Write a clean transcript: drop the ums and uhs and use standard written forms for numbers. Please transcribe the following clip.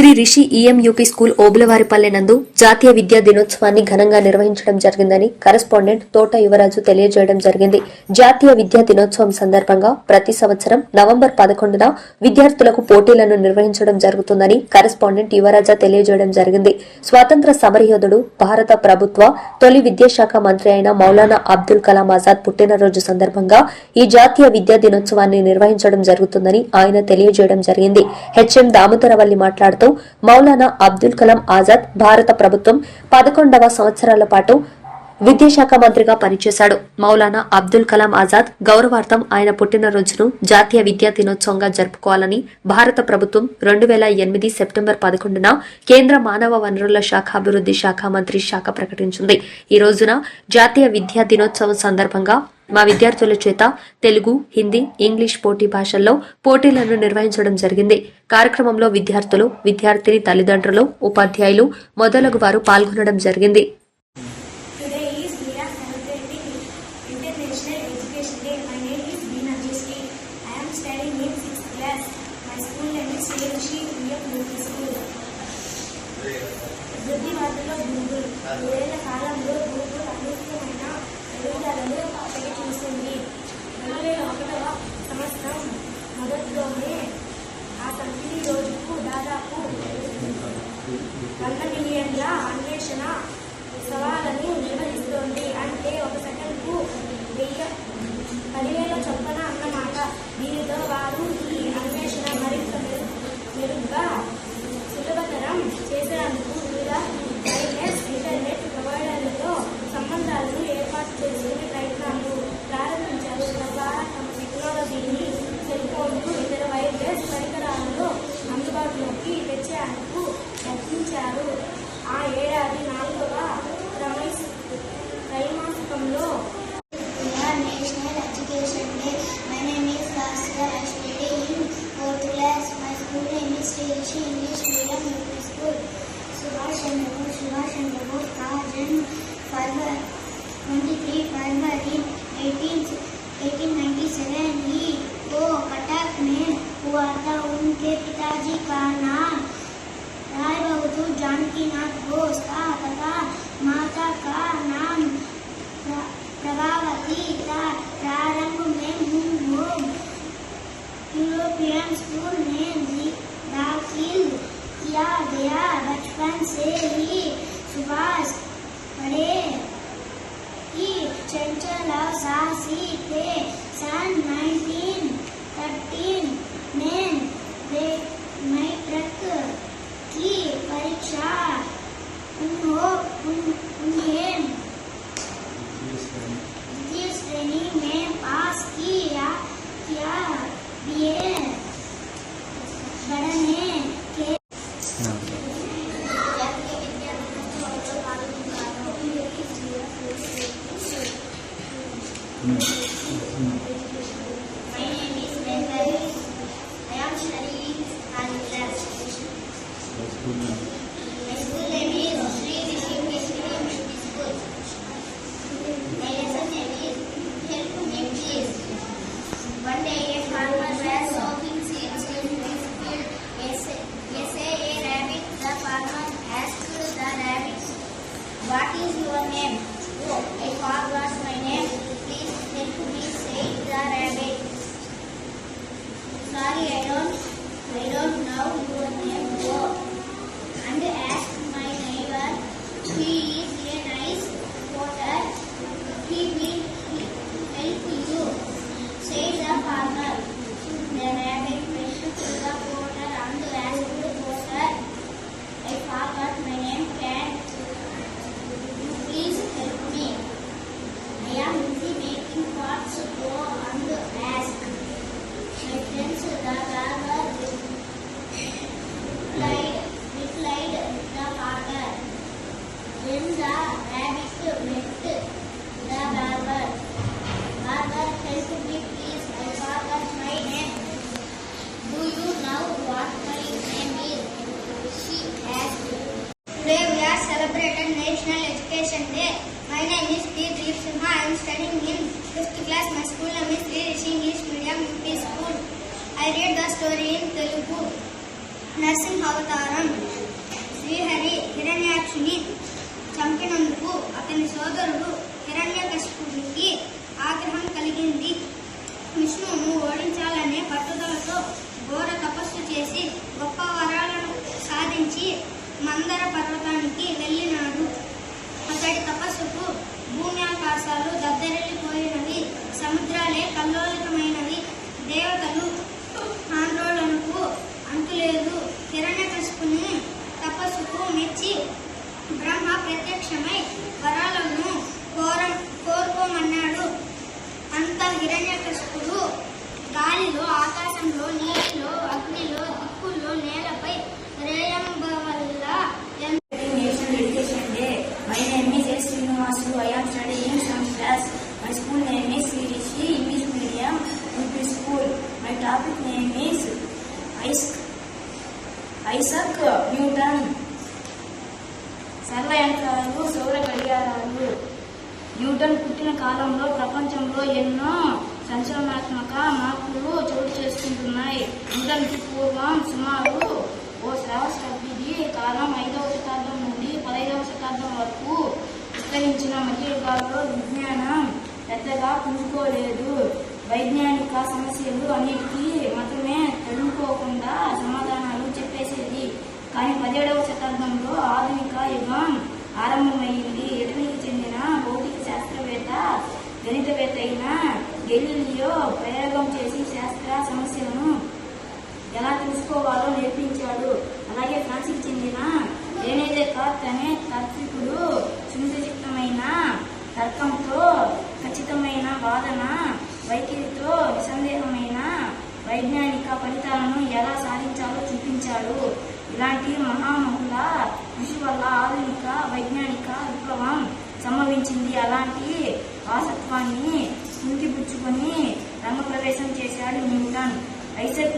Shri Rishi ఈఎంయూపీ school Obulavaripalle నందు జాతీయ విద్యా దినోత్సవాన్ని ఘనంగా నిర్వహించడం జరిగిందని కరెస్పాండెంట్ తోట యువరాజు తెలియజేయడం జరిగింది. జాతీయ విద్యా దినోత్సవం సందర్భంగా ప్రతి సంవత్సరం నవంబర్ 11న విద్యార్థులకు పోటీలను నిర్వహించడం జరుగుతుందని కరెస్పాండెంట్ యువరాజా తెలియజేయడం జరిగింది. స్వాతంత్ర సమరయోధుడు, భారత ప్రభుత్వ తొలి విద్యాశాఖ మంత్రి అయిన మౌలానా అబ్దుల్ కలాం ఆజాద్ పుట్టినరోజు సందర్భంగా ఈ జాతీయ విద్యా దినోత్సవాన్ని నిర్వహించడం జరుగుతుందని ఆయన తెలియజేయడం జరిగింది. హెచ్ఎం దామోదరవల్లి మాట్లాడుతూ మౌలానా అబ్దుల్ కలాం ఆజాద్ భారత ప్రభుత్వం 11వ సంవత్సరాల పాటు విద్యాశాఖ మంత్రిగా పనిచేశాడు. మౌలానా అబ్దుల్ కలాం ఆజాద్ గౌరవార్థం ఆయన పుట్టినరోజును జాతీయ విద్యా దినోత్సవంగా జరుపుకోవాలని భారత ప్రభుత్వం 2008 సెప్టెంబర్ 11న కేంద్ర మానవ వనరుల శాఖాభివృద్ధి శాఖ మంత్రి శాఖ ప్రకటించింది. ఈ రోజున జాతీయ విద్యా దినోత్సవం సందర్భంగా మా విద్యార్థుల చేత తెలుగు, హిందీ, ఇంగ్లీష్ పోటీ భాషల్లో పోటీలను నిర్వహించడం జరిగింది. కార్యక్రమంలో విద్యార్థులు, విద్యార్థిని తల్లిదండ్రులు, ఉపాధ్యాయులు మొదలగు వారు పాల్గొనడం జరిగింది. కాలంలో గూగుల్ అద్భుతమైన ఎదుగుదలను చూస్తుంది. 2001వ సంవత్సరం మొదట్లోనే ఆ కంపెనీ రోజుకు దాదాపు 100 మిలియన్ల అన్వేషణ సవాళ్లను నిర్వహిస్తోంది. అంటే ఒక సెకండ్కు 10,000 చొప్పున అన్నమాట. దీనితో వారు ఈ అన్వేషణ మరింత మెరుగ్గా సులభతరం చేసేందుకు వివిధ వైర్లెస్ ఇంటర్నెట్ ప్రొవైడర్లతో సంబంధాలను ఏర్పాటు చేసుకునే ప్రయత్నాలు ప్రారంభించారు. తద్వారా తమ టెక్నాలజీని సెల్ఫోన్లు, ఇతర వైర్లెస్ పరికరాలలో అందుబాటులోకి తెచ్చేందుకు యత్నించారు. ఆ ఏడాది 4వ త్రైమాసికంలో National Education Day. My name is Vasudha. I study in 4th class. My school name is Sri Rishi English Medium UP School. Subhash Chandra Bose का जन्म 23 फरवरी 1897 ही को कटक में हुआ था. उनके पिताजी का नाम राय बहादुर जानकीनाथ बोस था तथा माता का नाम प्रभावती था. प्रारंभ में यूरोपियन स्कूल में दाखिल किया गया. बचपन से ही सुभाष बड़े ही चंचल और साहसी थे. सन 1913 में मैट्रिक की परीक्षा उन्हें द्वितीय श्रेणी में पास किया. बीए पढ़ने के My name is Bengali. I am studying third class. My school name is Sri Rishi English Medium School. My lesson name is Help Me Please. One day a farmer was sowing seeds in his field. A rabbit. The farmer asked the rabbit, "What is your name?" "Oh, a frog was my name. Please help me," said the rabbit. "Sorry, I don't know your name." "Oh, అవతారం. శ్రీహరి హిరణ్యాక్షుని చంపినందుకు అతని సోదరుడు హిరణ్యకశిపునికి ఆగ్రహం కలిగింది. విష్ణువును ఓడించాలనే పట్టుదలతో ఘోర తపస్సు చేసి గొప్ప వరాలను సాధించి మందర పర్వతానికి వెళ్ళినాడు. అతడి తపస్సుకు భూమి ఆకాశాలు దద్దరిల్లిపోయినవి, సముద్రాలే కల్లోలితమైనవి, దేవతలు ఆందోళనకు అంతులేదు. హిరణ్యకశిపుని తపస్సుకు మెచ్చి బ్రహ్మ ప్రత్యక్షమై వరాలను కోరుకోమన్నాడు. అంత హిరణ్యకశిపుడు గాలిలో, ఆకాశంలో, నీటిలో, అగ్నిలో, దిక్కుల్లో, నేలపై రేయంబవల్లా National Education Day. My name is S. Srinivasu. I am studying 7th class. My school name is CDC English Medium UP School. My topic name is Isaac Newton. సర్వయంత్రాలు, సౌర గడియారాలు. న్యూటన్ పుట్టిన కాలంలో ప్రపంచంలో ఎన్నో సంచలనాత్మక మార్పులు చోటు చేసుకుంటున్నాయి. న్యూటన్కి పూర్వం సుమారు ఓ సహస్రాబ్ది కాలం 5వ శతాబ్దం నుండి 15వ శతాబ్దం వరకు విస్తరించిన మధ్యయుగాల్లో విజ్ఞానం పెద్దగా పుంజుకోలేదు. వైజ్ఞానిక సమస్యలు అన్నిటికీ మతమే తడుముకోకుండా సమాధానాలు చెప్పేసేది. కానీ 17వ శతాబ్దంలో ఆధునిక యుగం ఆరంభమైంది. ఇటలీకి చెందిన భౌతిక శాస్త్రవేత్త, గణితవేత్త అయిన గెలీలియో ప్రయోగం చేసి శాస్త్ర సమస్యలను ఎలా తెలుసుకోవాలో నేర్పించాడు. అలాగే ఫ్రాన్స్కి చెందిన రెనే దెకార్త్ అనే తాత్వికుడు సునిశ్చితమైన తర్కంతో, ఖచ్చితమైన వాదన వైఖరితో నిస్సందేహమైన వైజ్ఞానిక ఫలితాలను ఎలా సాధించాలో చూపించాడు. ఇలాంటి మహామహుల కృషి వల్ల ఆధునిక వైజ్ఞానిక విప్లవం సంభవించింది. అలాంటి వారసత్వాన్ని పుణికిపుచ్చుకొని రంగప్రవేశం చేశాడు న్యూటన్. ఐజాక్